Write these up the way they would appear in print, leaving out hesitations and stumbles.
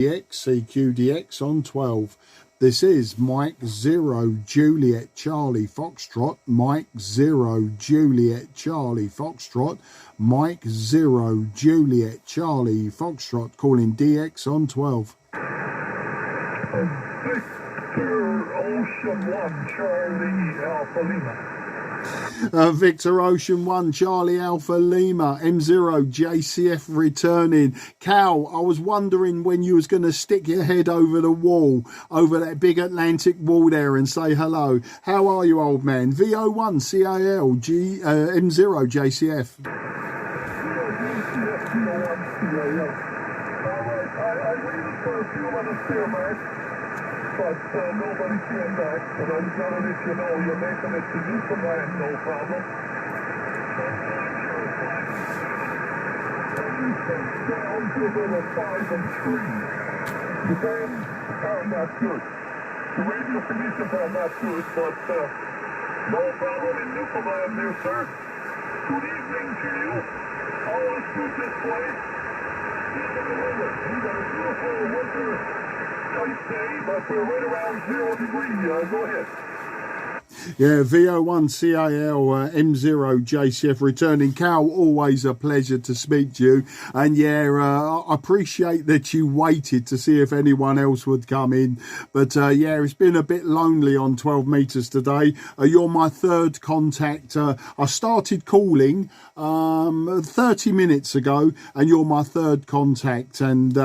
CQ12m on 12. This is Mike 0 Juliet Charlie Foxtrot, Mike 0 Juliet Charlie Foxtrot, Mike 0 Juliet Charlie Foxtrot, calling DX on 12. Victor Ocean 1 Charlie Alpha Lima. Victor Ocean 1 Charlie Alpha Lima, M0 JCF returning. Cal, I was wondering when you was going to stick your head over the wall, over that big Atlantic wall there, and say hello. How are you, old man? VO1CAL M0 JCF. I waited for a few minutes there, Mark. But nobody came back, but I was going to let you know you're making it to Newfoundland, no problem. You sent down to about 5 and 3. The band are not good. The radio conditions are not good, but no problem in Newfoundland there, sir. Good evening to you. Always good this way. Keep it over. We got a beautiful winter. Nice day, but we're right around 0 degrees. Go ahead. Yeah, VO1CAL M0 JCF returning. Cal, always a pleasure to speak to you. And yeah, I appreciate that you waited to see if anyone else would come in. But yeah, it's been a bit lonely on 12 meters today. You're my third contact. I started calling 30 minutes ago, and you're my third contact. And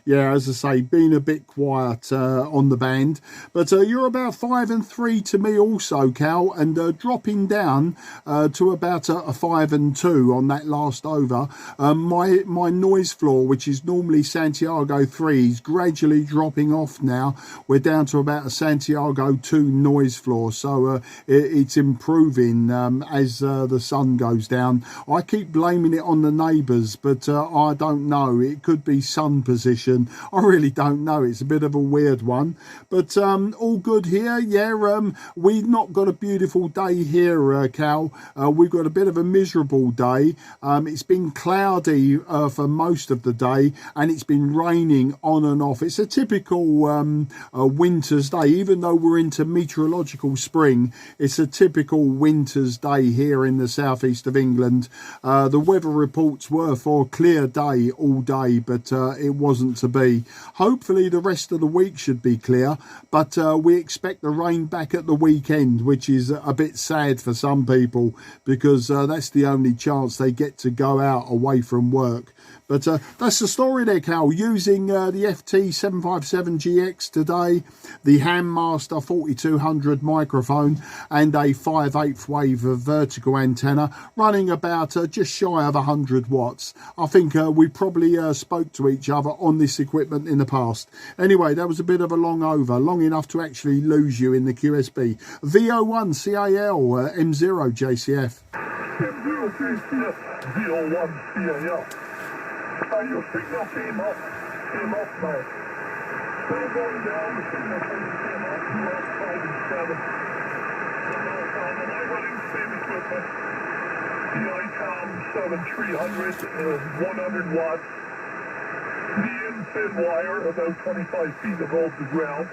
yeah, as I say, been a bit quiet on the band. But you're about 5 and 3 to me also, Cal, and dropping down to about a 5 and 2 on that last over. My noise floor, which is normally Santiago 3, is gradually dropping off now. We're down to about a Santiago 2 noise floor, so it's improving as the sun goes down. I keep blaming it on the neighbours, but I don't know. It could be sun position. I really don't know. It's a bit of a weird one, but all good here. Yeah, we've not got a beautiful day here, Cal. We've got a bit of a miserable day. It's been cloudy for most of the day, and it's been raining on and off. It's a typical winter's day. Even though we're into meteorological spring, it's a typical winter's day here in the southeast of England. The weather reports were for a clear day all day, but it wasn't to be. Hopefully the rest of the week should be clear, but we expect the rain back at the weekend, which is a bit sad for some people, because that's the only chance they get to go out away from work. But that's the story there, Cal. Using the FT-757GX today, the Handmaster 4200 microphone, and a 5/8 wave of vertical antenna, running about just shy of 100 watts. I think we probably spoke to each other on this equipment in the past. Anyway, that was a bit of a long over, long enough to actually lose you in the QSB. VO1CAL M0 JCF. M0 JCF, VO1CAL. Your signal came up now. Still going down, the signal came up, you are 5 and 7. No problem, I'm running same equipment. The ICOM 7300 is 100 watts. The in-fin wire about 25 feet above the ground.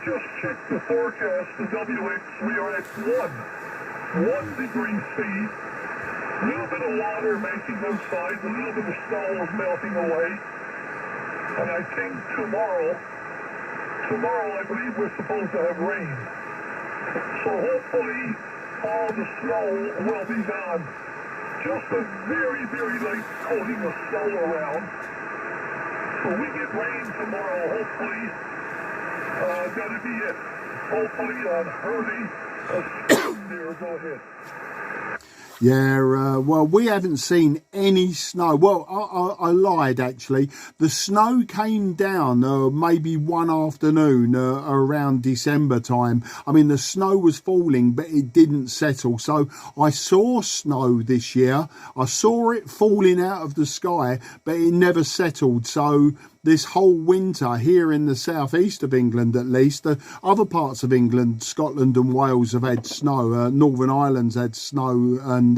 Just check the forecast, the WX, we are at 1 degree C. A little bit of water making outside, a little bit of snow is melting away. And I think tomorrow I believe we're supposed to have rain. So hopefully all the snow will be gone. Just a very, very light coating of snow around. So we get rain tomorrow, hopefully. That'll be it. Hopefully on early there. Go ahead. Yeah, well, we haven't seen any snow. Well, I lied, actually. The snow came down maybe one afternoon around December time. I mean, the snow was falling, but it didn't settle. So I saw snow this year. I saw it falling out of the sky, but it never settled. So this whole winter here in the southeast of England, at least. The other parts of England, Scotland and Wales, have had snow. Northern Ireland's had snow, and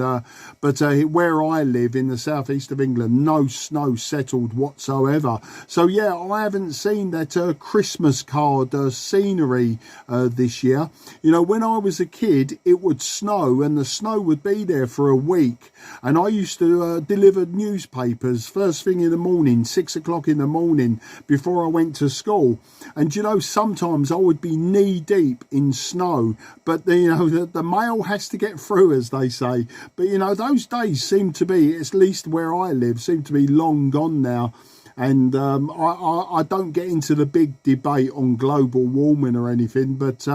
but where I live in the southeast of England, no snow settled whatsoever. So yeah, I haven't seen that Christmas card scenery this year. You know, when I was a kid, it would snow, and the snow would be there for a week, and I used to deliver newspapers first thing in the morning, 6 o'clock in the morning, before I went to school. And you know, sometimes I would be knee deep in snow, but you know, the mail has to get through, as they say. But you know, those days seem to be, at least where I live, seem to be long gone now. And I don't get into the big debate on global warming or anything, but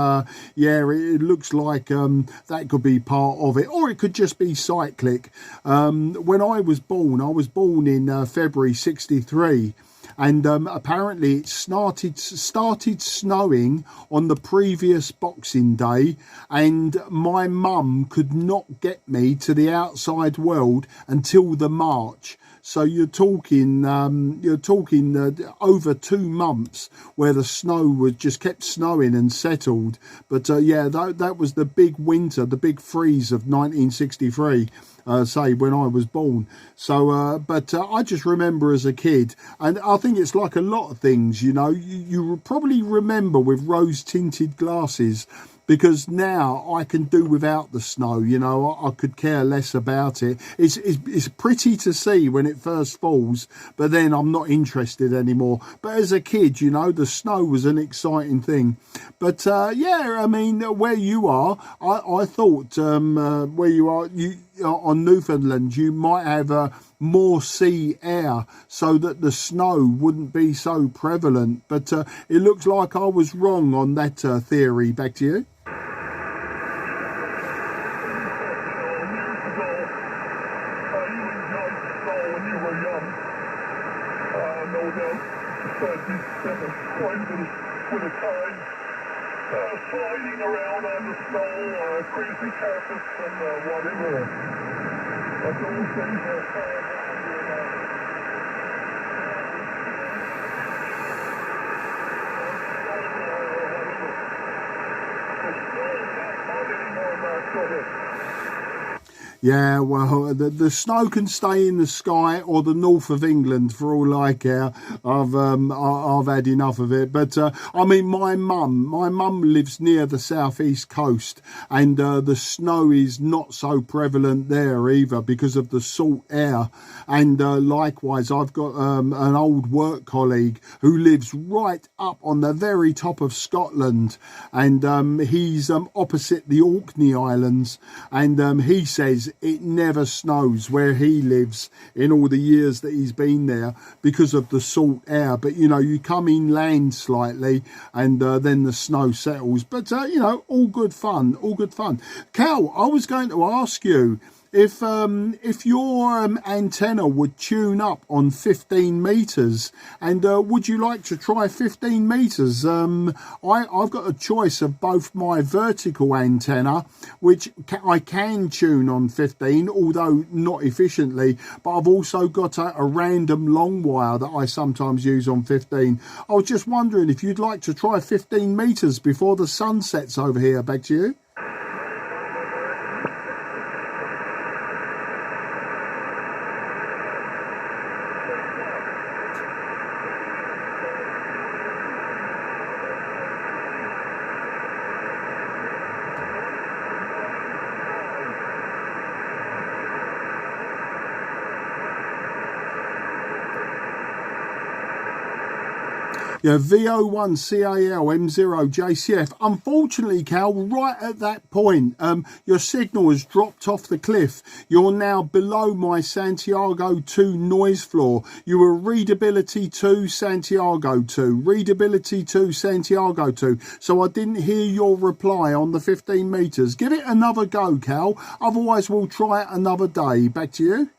yeah, it looks like that could be part of it, or it could just be cyclic. When I was born in February '63. And apparently it started snowing on the previous Boxing Day, and my mum could not get me to the outside world until the March. So you're talking over 2 months where the snow was just kept snowing and settled. But yeah, that was the big winter, the big freeze of 1963. Say when I was born. So but I just remember as a kid, and I think it's like a lot of things, you know, you probably remember with rose tinted glasses, because now I can do without the snow. You know, I could care less about it. It's pretty to see when it first falls, but then I'm not interested anymore. But as a kid, you know, the snow was an exciting thing. But yeah, I mean, where you are, I thought where you are, on Newfoundland, you might have more sea air so that the snow wouldn't be so prevalent. But it looks like I was wrong on that theory. Back to you. Sliding around on the snow, crazy carpets and whatever. But those things are far down Yeah, well, the snow can stay in the sky or the north of England for all I care. I've had enough of it. But I mean, my mum lives near the southeast coast, and the snow is not so prevalent there either because of the salt air. And likewise, I've got an old work colleague who lives right up on the very top of Scotland, and he's opposite the Orkney Islands, and he says it never snows where he lives in all the years that he's been there because of the salt air. But you know, you come inland slightly, and then the snow settles. But you know, all good fun, all good fun. Cal, I was going to ask you if your antenna would tune up on 15 meters, and would you like to try 15 meters? I've got a choice of both my vertical antenna, which I can tune on 15, although not efficiently, but I've also got a random long wire that I sometimes use on 15. I was just wondering if you'd like to try 15 meters before the sun sets over here. Back to you. Yeah, VO1CAL M0JCF. Unfortunately, Cal, right at that point, your signal has dropped off the cliff. You're now below my Santiago 2 noise floor. You were readability 2, Santiago 2, readability 2, Santiago 2. So I didn't hear your reply on the 15 meters. Give it another go, Cal. Otherwise, we'll try it another day. Back to you.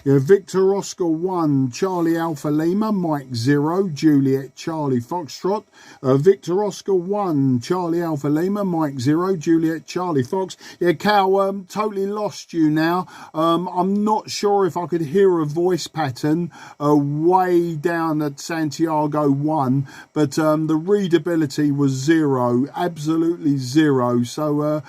Yeah, Victor Oscar 1, Charlie Alpha Lima, Mike 0, Juliet Charlie Foxtrot. Victor Oscar 1, Charlie Alpha Lima, Mike 0, Juliet Charlie Fox. Yeah, Cal, totally lost you now. I'm not sure if I could hear a voice pattern way down at Santiago 1, but the readability was 0, absolutely 0. So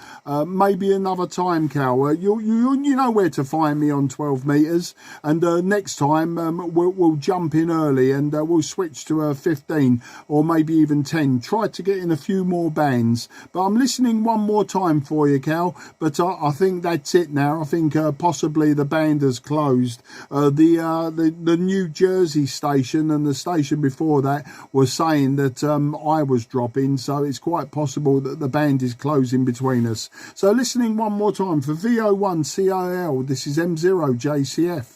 maybe another time, Cal. You know where to find me on 12 metres. And next time we'll jump in early and we'll switch to 15 or maybe even 10. Try to get in a few more bands. But I'm listening one more time for you, Cal. But I think that's it now. I think possibly the band has closed. The New Jersey station and the station before that was saying that I was dropping. So it's quite possible that the band is closing between us. So listening one more time for VO1CAL. This is M0JCF.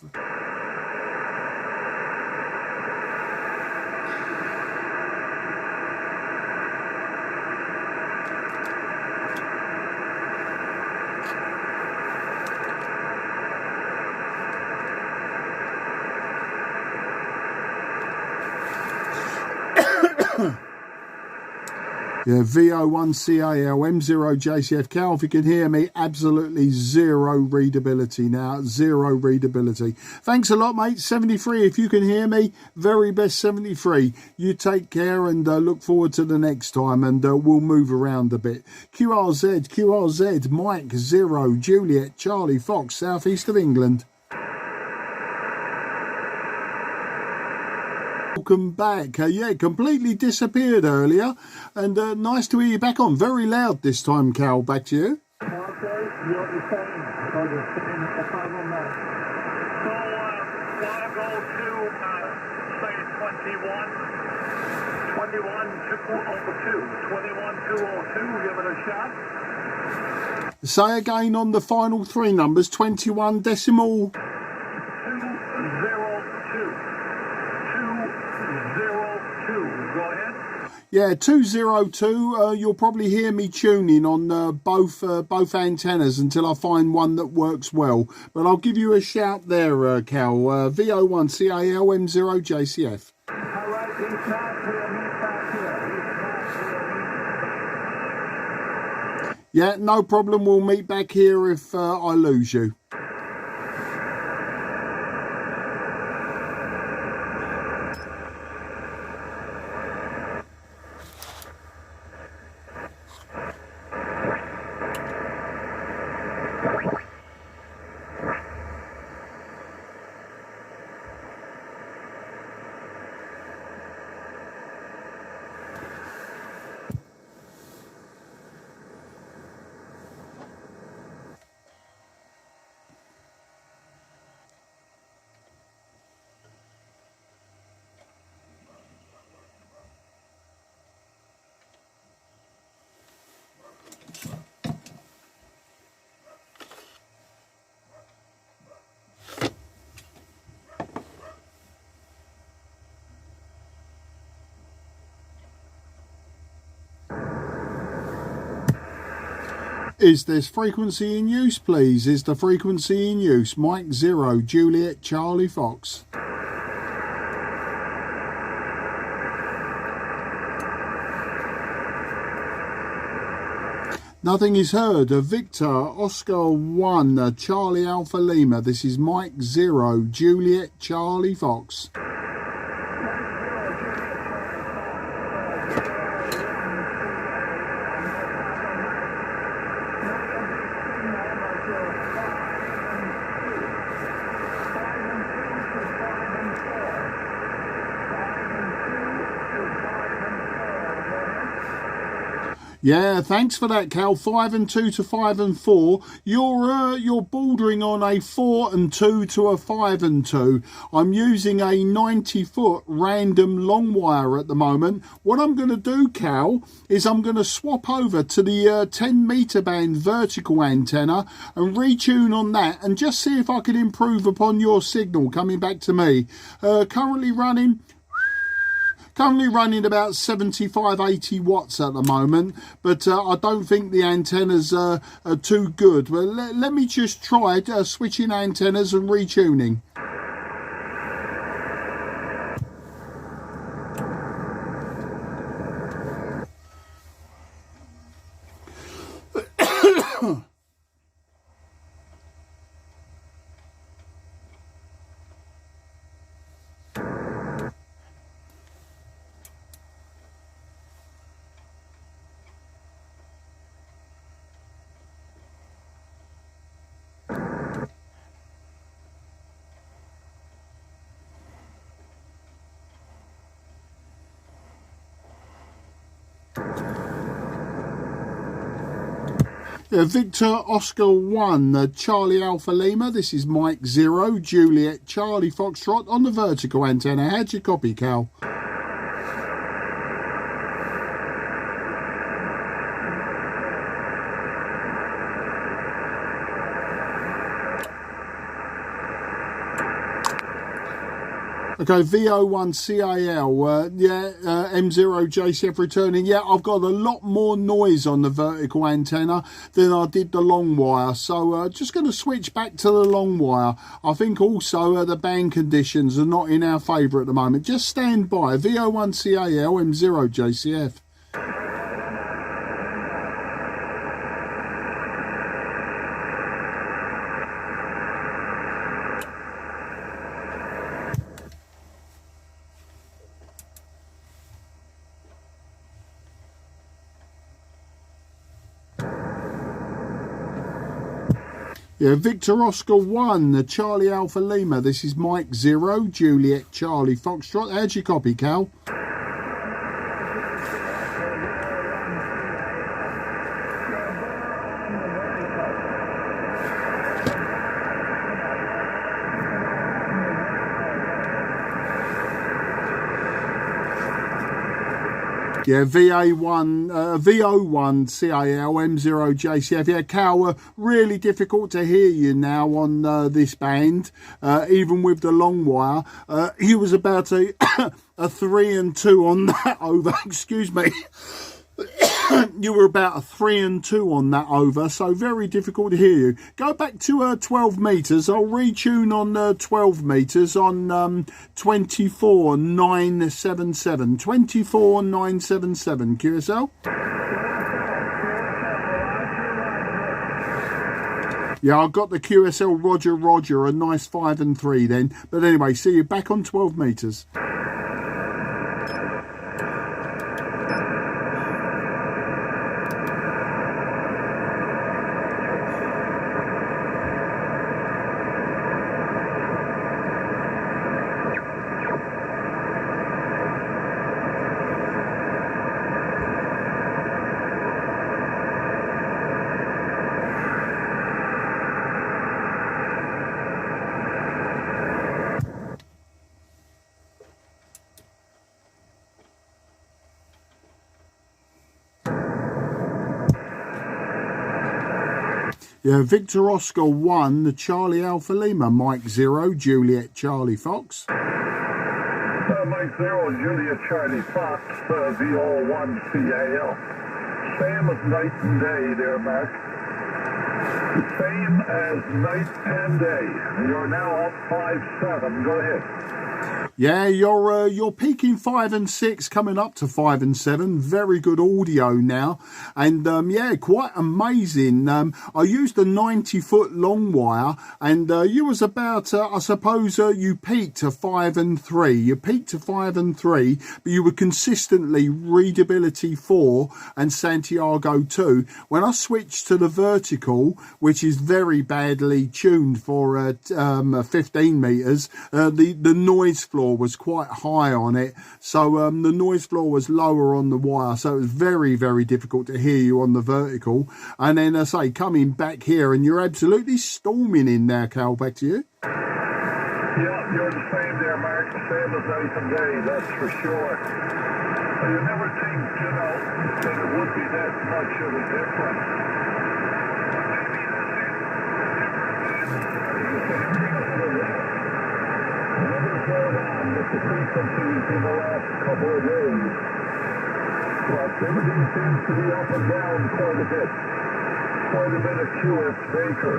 Yeah, VO1CAL, M0JCF. Cal, if you can hear me, absolutely 0 readability now. 0 readability. Thanks a lot, mate. 73, if you can hear me, very best 73. You take care and look forward to the next time, and we'll move around a bit. QRZ, Mike 0, Juliet, Charlie Fox, southeast of England. Welcome back. Yeah, completely disappeared earlier, and nice to hear you back on. Very loud this time, Cal. Back to you. Okay, you're the same. So you're sitting at the 509. So, wanna go to, say 21-202. Give it a shot. Say again on the final 3 numbers, 21 decimal. 202. Go ahead. Yeah, 202. You'll probably hear me tuning on both antennas until I find one that works well. But I'll give you a shout there, Cal. VO1CAL M0JCF. All right, he's not here. Yeah, no problem. We'll meet back here if I lose you. Is this frequency in use, please? Is the frequency in use? Mike 0, Juliet, Charlie Fox. Nothing is heard. Victor, Oscar 1, Charlie Alpha Lima. This is Mike 0, Juliet, Charlie Fox. Yeah, thanks for that, Cal. 5 and 2 to 5 and 4. You're bordering on a 4 and 2 to a 5 and 2. I'm using a 90-foot random long wire at the moment. What I'm going to do, Cal, is I'm going to swap over to the 10 meter band vertical antenna and retune on that and just see if I can improve upon your signal coming back to me. Currently running about 75-80 watts at the moment, but I don't think the antennas are too good. Well, let me just try switching antennas and retuning. Victor Oscar 1, Charlie Alpha Lima. This is Mike 0, Juliet Charlie Foxtrot on the vertical antenna. How'd you copy, Cal? Okay, VO1CAL, M0 JCF returning. Yeah, I've got a lot more noise on the vertical antenna than I did the long wire. So just going to switch back to the long wire. I think also the band conditions are not in our favour at the moment. Just stand by. VO1CAL, M0 JCF. Yeah, Victor Oscar 1, Charlie Alpha Lima. This is Mike 0, Juliet Charlie Foxtrot. How'd you copy, Cal? Yeah, VO1 CAL, M0 JCF. Yeah, Cal, really difficult to hear you now on this band, even with the long wire. He was about a 3 and 2 on that over, excuse me. You were about a 3 and 2 on that over, so very difficult to hear you. Go back to 12 meters. I'll retune on 12 meters on 24977. 24977 QSL. Yeah, I got the QSL Roger, a nice 5 and 3 then. But anyway, see you back on 12 meters. Yeah, Victor Oscar 1, Charlie Alpha Lima, Mike 0, Juliet Charlie Fox. Mike 0, Juliet Charlie Fox, VO1CAL. Same as night and day there, Mark. Same as night and day. You're now up 5-7. Go ahead. Yeah, you're peaking 5 and 6, coming up to 5 and 7. Very good audio now, and yeah, quite amazing. I used a 90-foot long wire, and you was about, I suppose, you peaked to 5 and 3. You peaked to 5 and 3, but you were consistently readability 4 and Santiago 2. When I switched to the vertical, which is very badly tuned for 15 meters, the noise floor was quite high on it, so the noise floor was lower on the wire, so it was very, very difficult to hear you on the vertical. And then I say, coming back here, and you're absolutely storming in now, Cal. Back to you. Yeah, you're the same there, Mark. The same as night and day, that's for sure. You never think, you know, that it would be that much of a difference. Going on with the frequencies in the last couple of days. But everything seems to be up and down quite a bit. Quite a bit of QS Baker.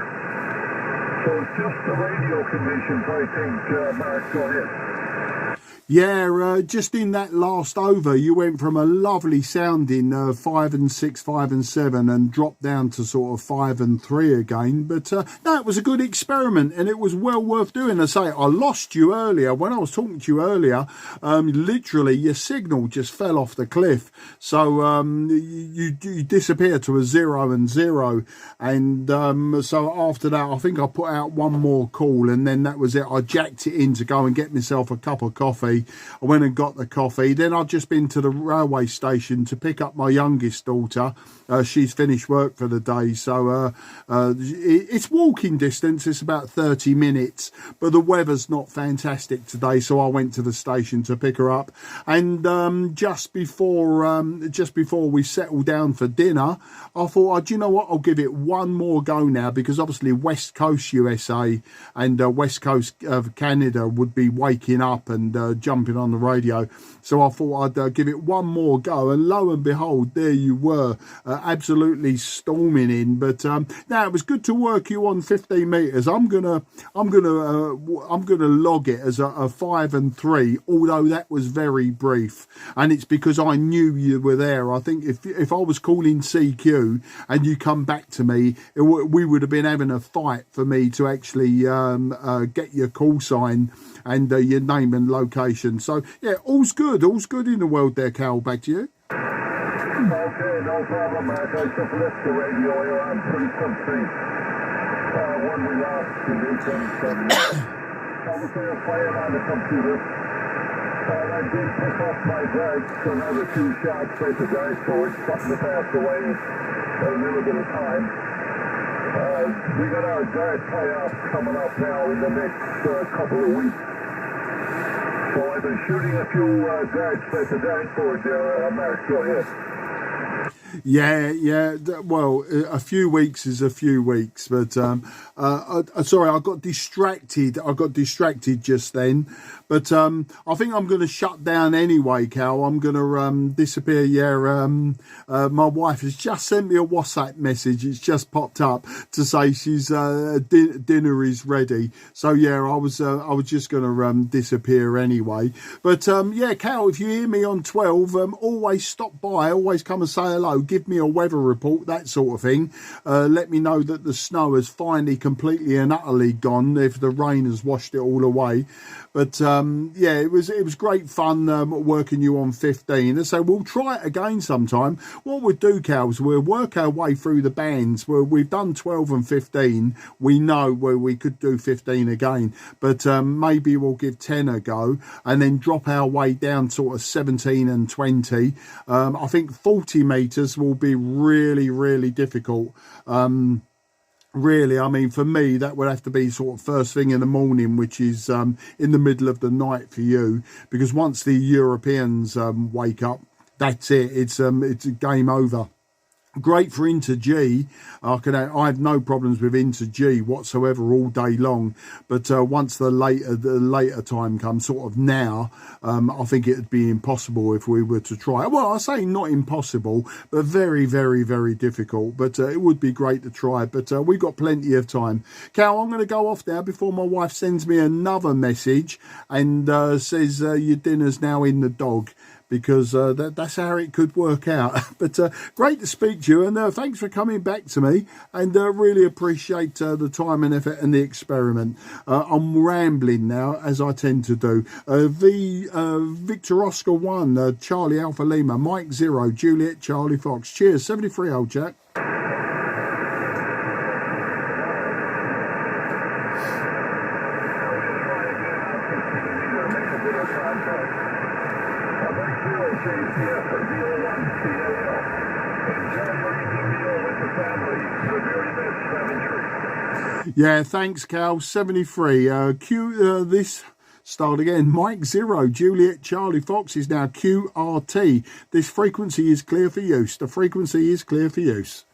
So it's just the radio conditions, I think, Mark. Go ahead. Yeah, just in that last over, you went from a lovely sounding 5 and 6, 5 and 7, and dropped down to sort of 5 and 3 again. But no, it was a good experiment, and it was well worth doing. I say, I lost you earlier when I was talking to you earlier. Literally, your signal just fell off the cliff, so you disappeared to a 0 and 0. And so after that, I think I put out one more call, and then that was it. I jacked it in to go and get myself a cup of coffee. coffee. I went and got the coffee. Then I'd just been to the railway station to pick up my youngest daughter. She's finished work for the day, so it's walking distance. It's about 30 minutes, but the weather's not fantastic today, so I went to the station to pick her up. And just before we settled down for dinner, I thought, oh, do you know what? I'll give it one more go now, because obviously West Coast USA and West Coast of Canada would be waking up and jumping on the radio. So I thought I'd give it one more go, and lo and behold, there you were, absolutely storming in. But now it was good to work you on 15 meters. I'm gonna log it as a 5 and 3, although that was very brief, and it's because I knew you were there. I think if I was calling CQ and you come back to me, we would have been having a fight for me to actually get your call sign and your name and location. So yeah, all's good in the world there, Cal. Back to you. Okay, no problem, Mac. I just left the radio here on 373. When we lost the weekend, obviously I'm playing on the computer. And I did pick up my guards, another 2 shots at the guys, so it's something to pass away a little bit of time. We got our guard playoffs coming up now in the next couple of weeks. So I've been shooting a few guards at the dashboard there. Mark, go ahead. Yeah. Well, a few weeks is a few weeks, but sorry, I got distracted just then. But I think I'm going to shut down anyway, Cal. I'm going to disappear. Yeah, my wife has just sent me a WhatsApp message. It's just popped up to say she's dinner is ready. So yeah, I was just going to disappear anyway. But yeah, Cal, if you hear me on 12, always stop by. Always come and say hello. Give me a weather report, that sort of thing. Let me know that the snow has finally completely and utterly gone, if the rain has washed it all away. But yeah, it was great fun working you on 15. And so we'll try it again sometime. What we'll do, Cal, is we'll work our way through the bands. We've done 12 and 15. We know where we could do 15 again, but maybe we'll give 10 a go and then drop our way down sort of 17 and 20. I think 40 meters will be really, really difficult. Really, I mean, for me, that would have to be sort of first thing in the morning, which is in the middle of the night for you, because once the Europeans wake up, that's it. It's a game over. Great for Inter G. I have no problems with Inter G whatsoever all day long. But once the later time comes, sort of now, I think it'd be impossible if we were to try. Well, I say not impossible, but very, very, very difficult. But it would be great to try. But we've got plenty of time. Cal, I'm going to go off now before my wife sends me another message and says your dinner's now in the dog. Because that's how it could work out. But great to speak to you, and thanks for coming back to me, and really appreciate the time and effort and the experiment. I'm rambling now, as I tend to do. Victor Oscar 1, Charlie Alpha Lima, Mike 0, Juliet Charlie Fox. Cheers, 73 old Jack. Yeah, thanks, Cal. 73. This start again. Mike 0, Juliet Charlie Fox is now QRT. This frequency is clear for use. The frequency is clear for use.